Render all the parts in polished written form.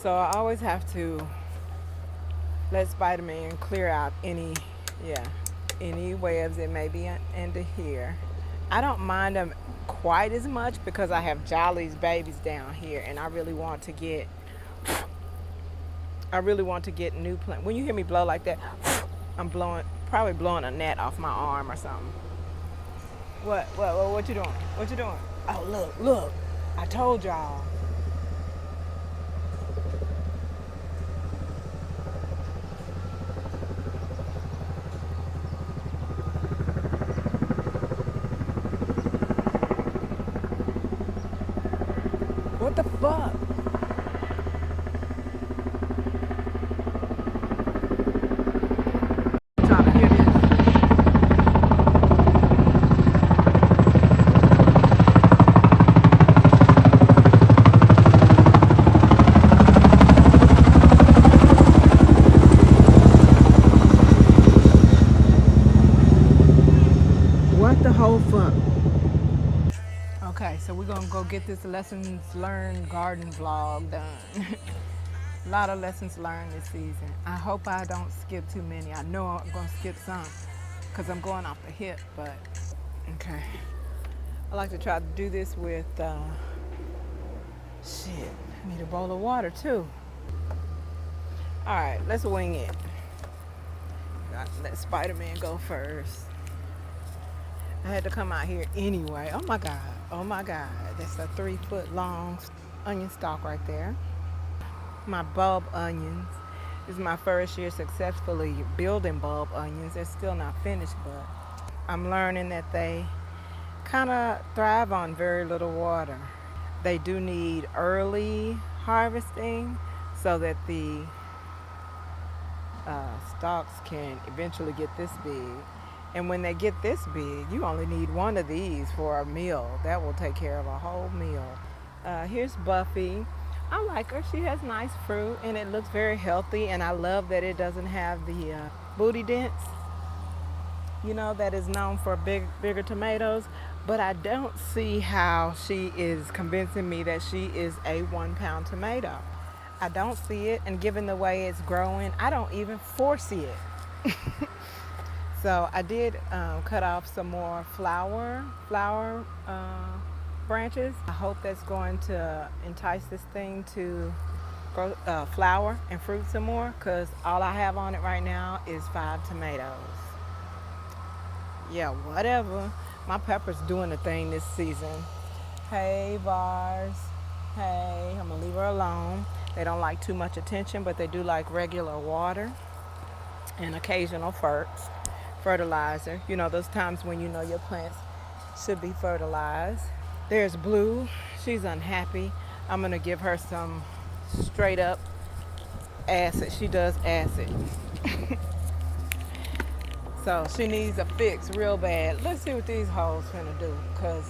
So I always have to let Spider-Man clear out any webs that may be under here. I don't mind them quite as much because I have Jolly's babies down here, and I really want to get new plants. When you hear me blow like that, I'm probably blowing a gnat off my arm or something. What you doing? What you doing? Oh, look. I told y'all. What the fuck? Trying to hear this. What the whole fuck? Okay, so we're gonna go get this lessons learned garden vlog done. A lot of lessons learned this season. I hope I don't skip too many. I know I'm gonna skip some because I'm going off the hip, but okay. I like to try to do this with, shit, I need a bowl of water too. All right, let's wing it. Let Spider-Man go first. I had to come out here anyway. Oh my God, that's a 3-foot long onion stalk right there. My bulb onions. This is my first year successfully building bulb onions. They're still not finished, but I'm learning that they kind of thrive on very little water. They do need early harvesting so that the stalks can eventually get this big. And when they get this big, you only need one of these for a meal. That will take care of a whole meal. Here's Buffy. I like her. She has nice fruit and it looks very healthy, and I love that it doesn't have the booty dents, you know, that is known for bigger tomatoes. But I don't see how she is convincing me that she is a 1-pound tomato. I don't see it, and given the way it's growing, I don't even foresee it. So I did cut off some more flower branches. I hope that's going to entice this thing to grow flower and fruit some more, because all I have on it right now is 5 tomatoes. Yeah, whatever. My pepper's doing the thing this season. Hey, Bars. Hey, I'm gonna leave her alone. They don't like too much attention, but they do like regular water and occasional fertilizer. You know, those times when you know your plants should be fertilized. There's Blue. She's unhappy. I'm gonna give her some straight up acid. She does acid. So she needs a fix real bad. Let's see what these hoes finna do, because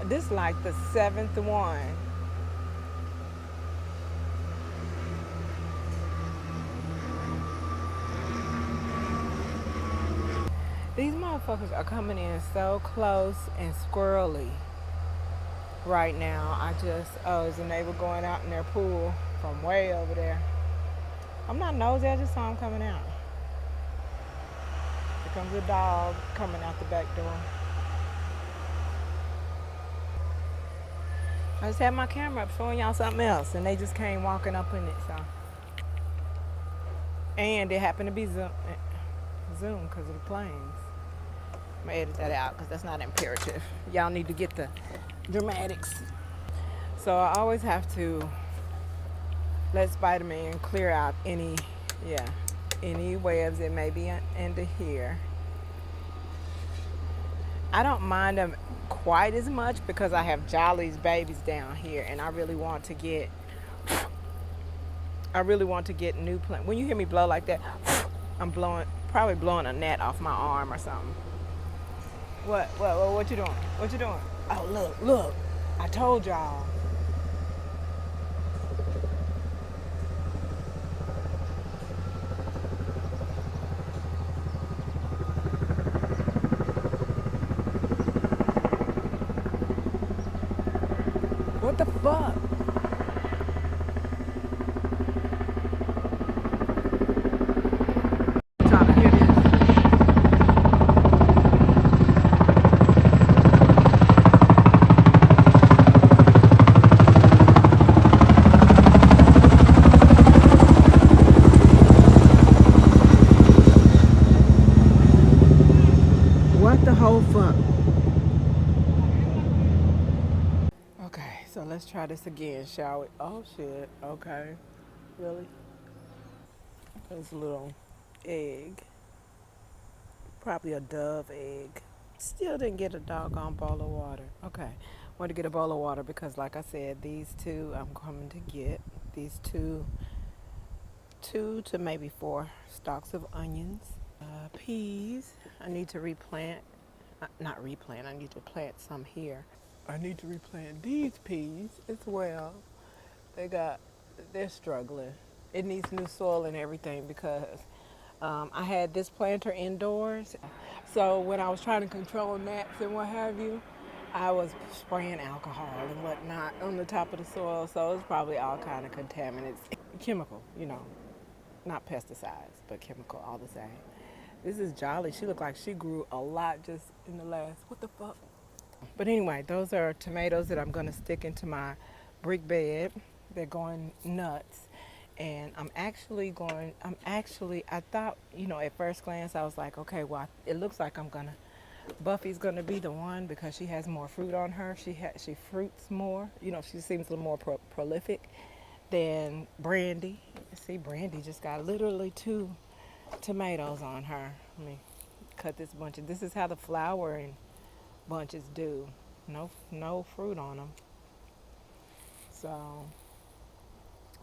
this is like the 7th one. These motherfuckers are coming in so close and squirrely right now. There's a neighbor going out in their pool from way over there. I'm not nosy, I just saw him coming out. Here comes a dog coming out the back door. I just had my camera up showing y'all something else, and they just came walking up in it, so. And it happened to be Zoom because of the planes. I'm gonna edit that out because that's not imperative. Y'all need to get the dramatics. So I always have to let Spider-Man clear out any webs that may be under here. I don't mind them quite as much because I have Jolly's babies down here, and I really want to get new plants. When you hear me blow like that, I'm probably blowing a gnat off my arm or something. What you doing? What you doing? Oh, look. I told y'all. What the fuck? try this again, shall we? Oh shit, okay. Really? There's a little egg. Probably a dove egg. Still didn't get a doggone bowl of water. Okay. Want to get a bowl of water because like I said, these two I'm coming to get. These two to maybe 4 stalks of onions. Peas. I need to replant. Not replant. I need to plant some here. I need to replant these peas as well. They're struggling. It needs new soil and everything because I had this planter indoors. So when I was trying to control gnats and what have you, I was spraying alcohol and whatnot on the top of the soil. So it's probably all kind of contaminants, chemical, not pesticides, but chemical all the same. This is Jolly. She looked like she grew a lot just in the last, what the fuck? But anyway, those are tomatoes that I'm going to stick into my brick bed. They're going nuts. And I thought, at first glance, I was like, okay, well, it looks like Buffy's going to be the one because she has more fruit on her. She fruits more. She seems a little more prolific than Brandy. See, Brandy just got literally 2 tomatoes on her. Let me cut this bunch. This is how the flowering bunches do. No fruit on them. So,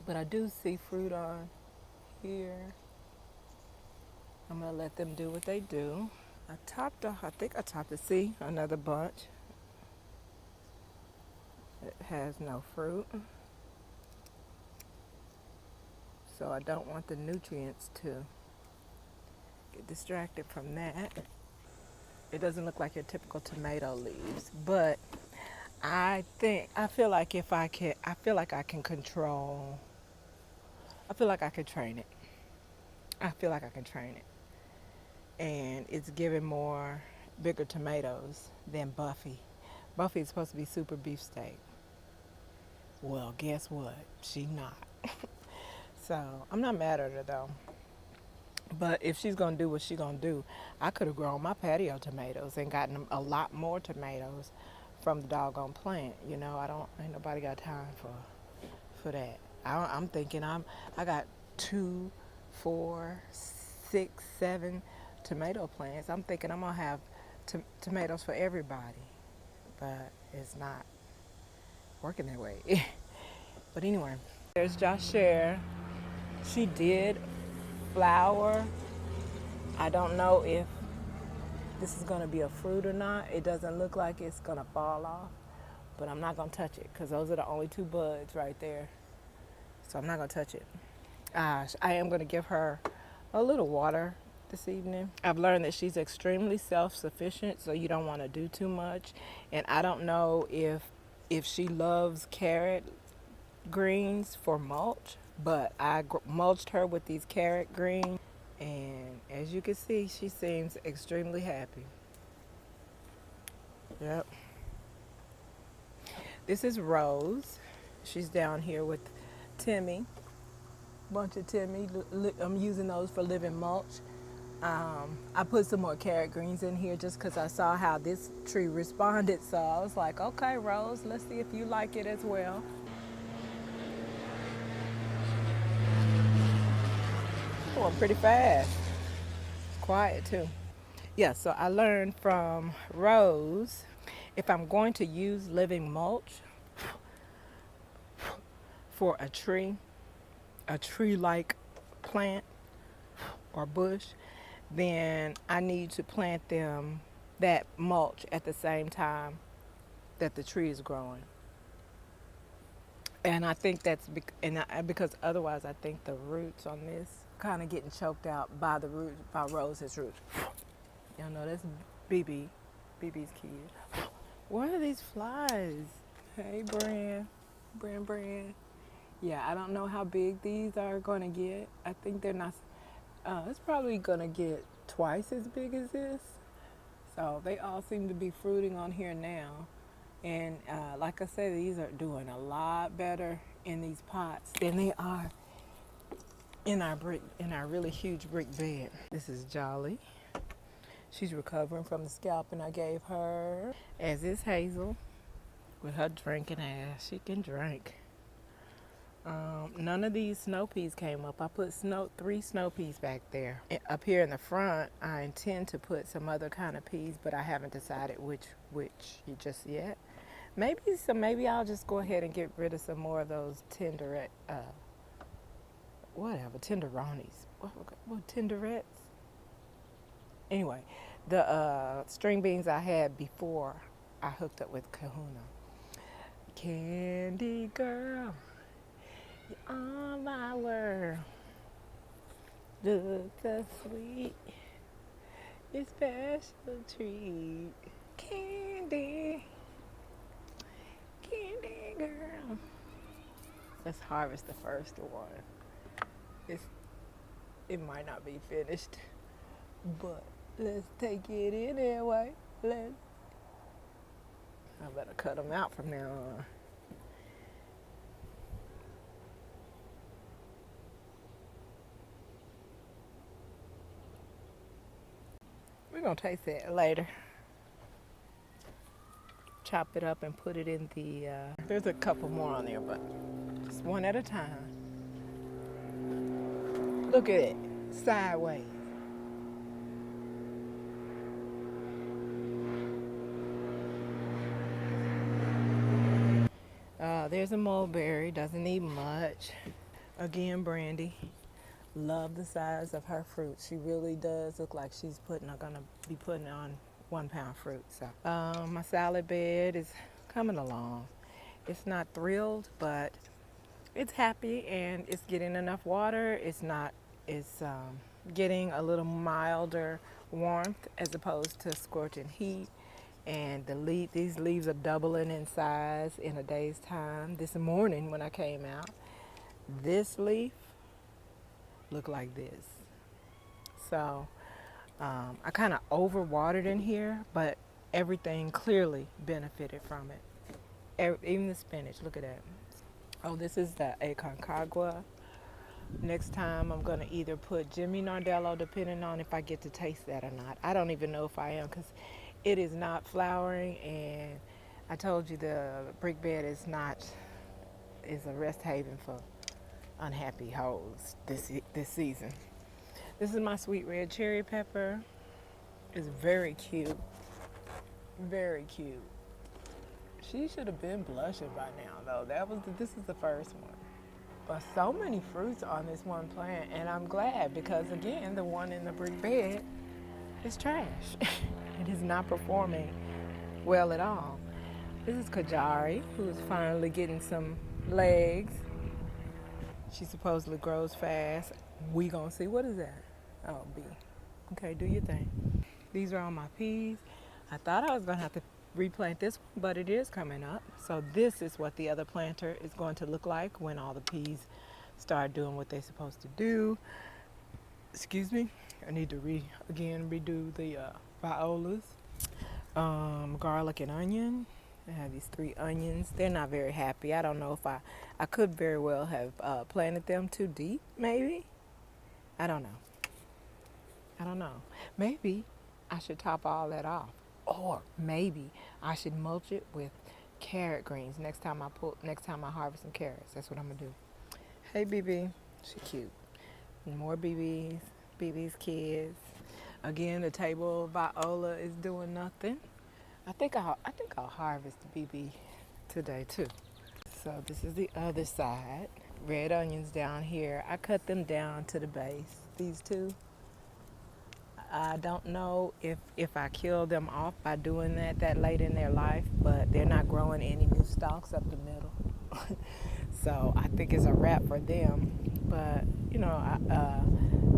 but I do see fruit on here. I'm gonna let them do what they do. I think I topped it. See, another bunch. It has no fruit. So I don't want the nutrients to get distracted from that. It doesn't look like your typical tomato leaves, but I feel like I can control. I feel like I can train it. And it's giving more bigger tomatoes than Buffy. Buffy is supposed to be super beefsteak. Well, guess what? She not. So I'm not mad at her though. But if she's gonna do what she's gonna do, I could have grown my patio tomatoes and gotten a lot more tomatoes from the doggone plant. Ain't nobody got time for that. I'm thinking I got 2, 4, 6, 7 tomato plants. I'm thinking I'm gonna have tomatoes for everybody, but it's not working that way. But anyway, there's Joshare. She did flower. I don't know if this is gonna be a fruit or not. It doesn't look like it's gonna fall off, but I'm not gonna touch it because those are the only 2 buds right there. So I'm not gonna touch it. I am gonna give her a little water this evening. I've learned that she's extremely self-sufficient, so you don't want to do too much. And I don't know if she loves carrot greens for mulch, but I mulched her with these carrot greens, and as you can see, she seems extremely happy. Yep. This is Rose. She's down here with Timmy. Bunch of Timmy. I'm using those for living mulch. I put some more carrot greens in here just because I saw how this tree responded. So I was like, okay, Rose, let's see if you like it as well. Going pretty fast. Quiet too. Yeah, so I learned from Rose, if I'm going to use living mulch for a tree-like plant or bush, then I need to plant that mulch at the same time that the tree is growing. And I think that's because otherwise I think the roots on this kind of getting choked out by Rose's roots. Y'all know that's BB's kid. What are these flies? Hey, Bran. Yeah, I don't know how big these are going to get. I think they're not. It's probably going to get twice as big as this. So they all seem to be fruiting on here now. And like I said, these are doing a lot better in these pots than they are in our really huge brick bed. This is Jolly. She's recovering from the scalping I gave her, as is Hazel. with her drinking ass. She can drink. None of these snow peas came up. I put 3 snow peas back there. Up here in the front, I intend to put some other kind of peas, but I haven't decided which just yet. Maybe I'll just go ahead and get rid of some more of those tenderonis. What tenderettes? Anyway, the string beans I had before I hooked up with Kahuna. Candy girl, you're on my world. Look so sweet, your special treat. Candy, candy girl. Let's harvest the first one. It might not be finished, but let's take it in anyway. I better cut them out from now on. We're gonna taste it later. Chop it up and put it in the, there's a couple more on there, but just one at a time. Look at it, sideways. There's a mulberry, doesn't need much. Again, Brandy, love the size of her fruit. She really does look like she's gonna be putting on 1 pound fruit. So my salad bed is coming along. It's not thrilled, but it's happy and it's getting enough water. It's getting a little milder warmth as opposed to scorching heat. And these leaves are doubling in size in a day's time. This morning when I came out, this leaf looked like this. So I kind of overwatered in here, but everything clearly benefited from it. Even the spinach, look at that. Oh, this is the Aconcagua. Next time I'm gonna either put Jimmy Nardello, depending on if I get to taste that or not. I don't even know if I am, because it is not flowering, and I told you the brick bed is a rest haven for unhappy hoes this season. This is my sweet red cherry pepper. It's very cute. Very cute. She should have been blushing by now, though. This is the first one. But so many fruits on this one plant, and I'm glad, because again, the one in the brick bed is trash. It is not performing well at all. This is Kajari, who is finally getting some legs. She supposedly grows fast. We gonna see. What is that? Oh, B. Okay, do your thing. These are all my peas. I thought I was gonna have to replant this one, but it is coming up. So this is what the other planter is going to look like when all the peas start doing what they're supposed to do. Excuse me. I need to redo the violas. Garlic and onion. I have these 3 onions. They're not very happy. I don't know if I could very well have planted them too deep, maybe. I don't know. Maybe I should top all that off. Or maybe I should mulch it with carrot greens next time I harvest some carrots. That's what I'm gonna do. Hey, BB. She cute. More BBs. BB's kids. Again, the table of viola is doing nothing. I think I'll harvest the BB today too. So this is the other side. Red onions down here. I cut them down to the base. These 2. I don't know if I kill them off by doing that late in their life, but they're not growing any new stalks up the middle. So I think it's a wrap for them. But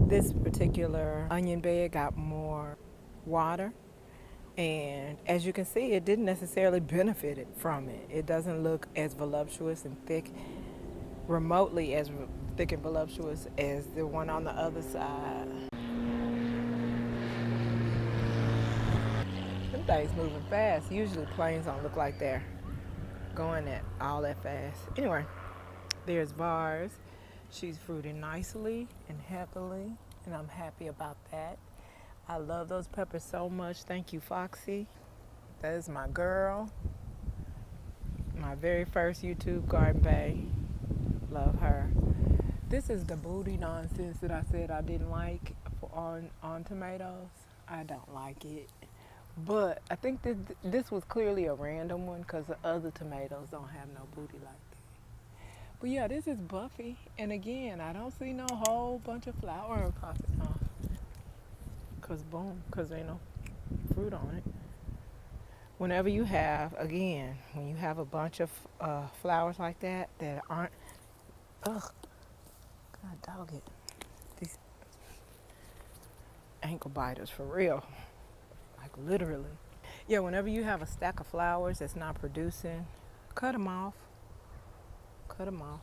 this particular onion bed got more water, and as you can see, it didn't necessarily benefit from it. It doesn't look as voluptuous and thick, remotely as thick and voluptuous as the one on the other side. Them things moving fast. Usually planes don't look like they're going at all that fast. Anyway, there's Vars. She's fruiting nicely and heavily, and I'm happy about that. I love those peppers so much. Thank you, Foxy. That is my girl. My very first YouTube garden bay. Love her. This is the booty nonsense that I said I didn't like on tomatoes. I don't like it. But I think this was clearly a random one because the other tomatoes don't have no booty like that. But yeah, this is Buffy. And again, I don't see no whole bunch of flower popping off. Because there ain't no fruit on it. Whenever you have, again, when you have a bunch of flowers like that aren't, ugh, God dog it. These ankle biters for real. Like literally. Yeah, whenever you have a stack of flowers that's not producing, cut them off. Cut them off.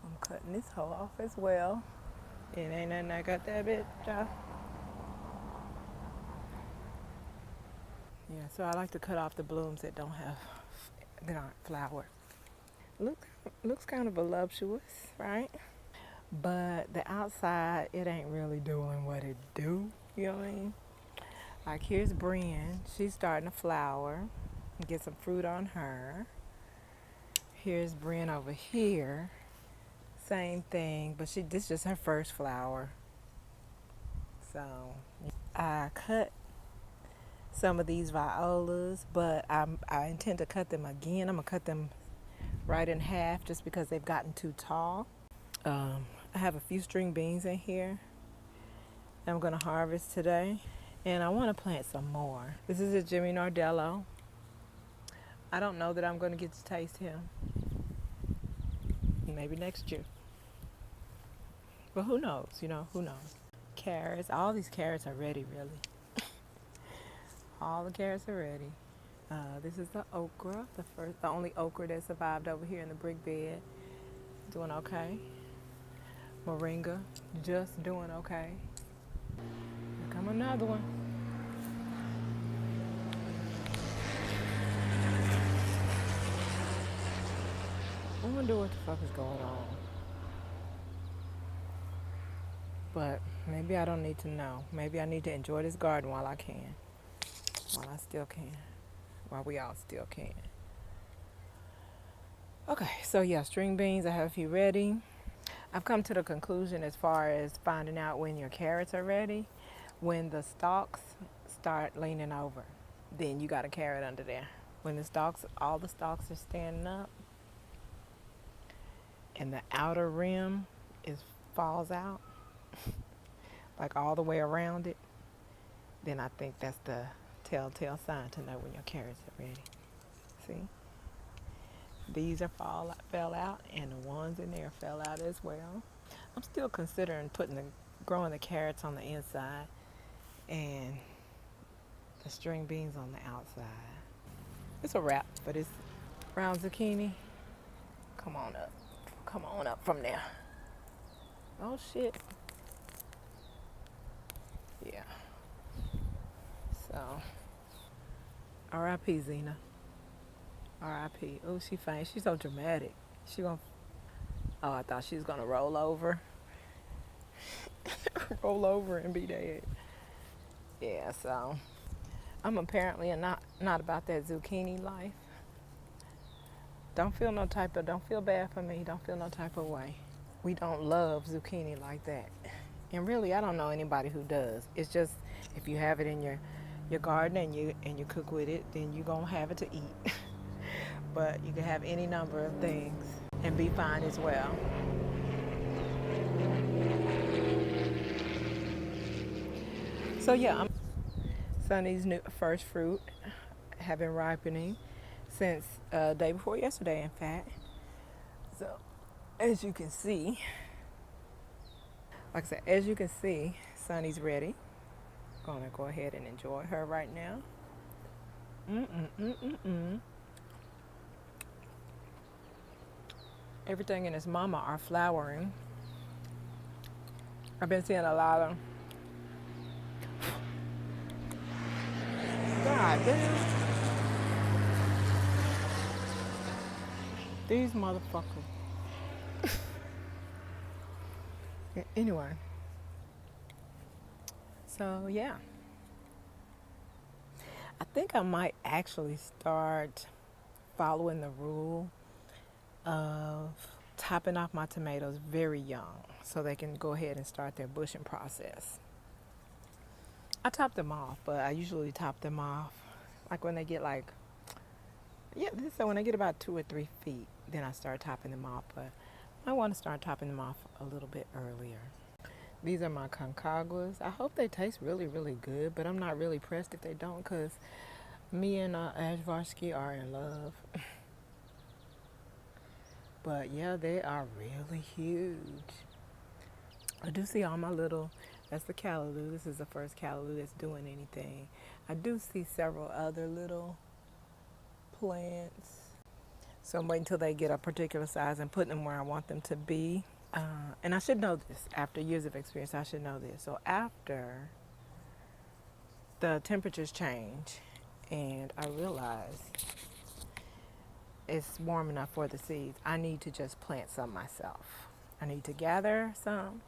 I'm cutting this hoe off as well. It ain't nothing I got that bitch, y'all. Yeah, so I like to cut off the blooms that aren't flowered. Looks kind of voluptuous, right? But the outside, it ain't really doing what it do. You know what I mean? Like here's Brienne. She's starting to flower. Get some fruit on her. Here's Brienne over here. Same thing, but this is just her first flower. So I cut some of these violas, but I intend to cut them again. I'm gonna cut them right in half just because they've gotten too tall. I have a few string beans in here I'm gonna harvest today, and I want to plant some more. This is a Jimmy Nardello. I don't know that I'm gonna get to taste him. Maybe next year. But who knows, who knows. Carrots, all these carrots are ready, really. All the carrots are ready. This is the okra, the only okra that survived over here in the brick bed. Doing okay. Moringa, just doing okay. Here come another one. I wonder what the fuck is going on. But maybe I don't need to know. Maybe I need to enjoy this garden while I can. While I still can. While we all still can. Okay, so yeah, string beans, I have a few ready. I've come to the conclusion as far as finding out when your carrots are ready. When the stalks start leaning over, then you got a carrot under there. When all the stalks are standing up and the outer rim falls out, like all the way around it, then I think that's the telltale sign to know when your carrots are ready. See? These fell out, and the ones in there fell out as well. I'm still considering growing the carrots on the inside and the string beans on the outside. It's a wrap for this brown zucchini. Come on up. Come on up from there. Oh shit. Yeah. So, R.I.P. Zena. R.I.P. Oh, she fine. She's so dramatic. Oh, I thought she was gonna roll over. Roll over and be dead. Yeah, so I'm apparently not about that zucchini life. Don't feel bad for me. Don't feel no type of way. We don't love zucchini like that. And really, I don't know anybody who does. It's just if you have it in your garden and you cook with it, then you're gonna have it to eat. But you can have any number of things and be fine as well. So yeah, Sunny's first fruit have been ripening since day before yesterday, in fact. So as you can see, Sunny's ready. Gonna go ahead and enjoy her right now. Everything in his mama are flowering. I've been seeing a lot of God damn. These motherfuckers. Anyway. So yeah. I think I might actually start following the rule of topping off my tomatoes very young so they can go ahead and start their bushing process. I top them off, but I usually top them off like when they get so when I get about 2 or 3 feet, then I start topping them off, but I want to start topping them off a little bit earlier. These are my concaguas. I hope they taste really, really good, but I'm not really pressed if they don't, because me and Ashvarsky are in love. But yeah, they are really huge. I do see all my little, that's the callaloo. This is the first callaloo that's doing anything. I do see several other little plants. So I'm waiting until they get a particular size and putting them where I want them to be. And I should know this. After years of experience, I should know this. So after the temperatures change and I realize it's warm enough for the seeds, I need to just plant some myself. I need to gather some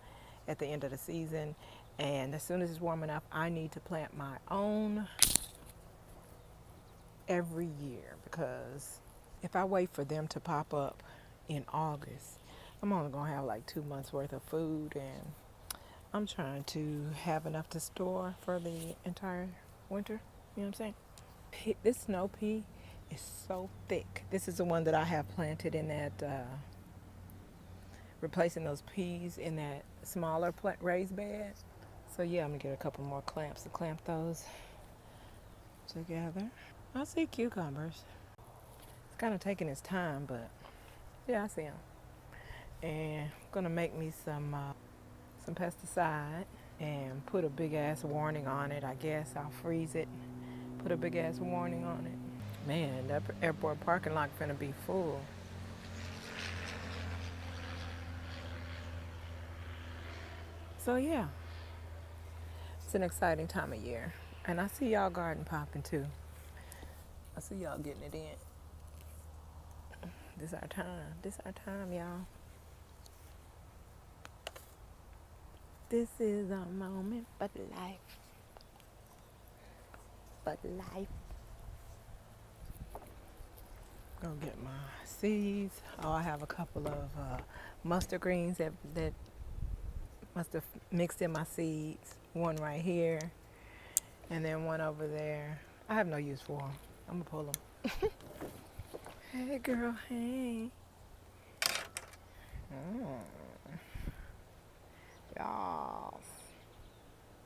at the end of the season, and as soon as it's warm enough, I need to plant my own every year, because if I wait for them to pop up in August, I'm only going to have like 2 months worth of food, and I'm trying to have enough to store for the entire winter. You know what I'm saying? This snow pea is so thick. This is the one that I have planted in that, replacing those peas in that smaller raised bed. So yeah, I'm gonna get a couple more clamps to clamp those together. I see cucumbers. It's kind of taking its time, but yeah, I see them. And I'm gonna make me some pesticide and put a big ass warning on it. I guess I'll freeze it, put a big ass warning on it. Man, that airport parking lot finna be full. So yeah, it's an exciting time of year. And I see y'all garden popping too. I see y'all getting it in. This our time. This our time, y'all. This is our moment for life. But life. Gonna get my seeds. Oh, I have a couple of mustard greens that must have mixed in my seeds. One right here, and then one over there. I have no use for them. I'm gonna pull them. Hey, girl. Hey. Y'all.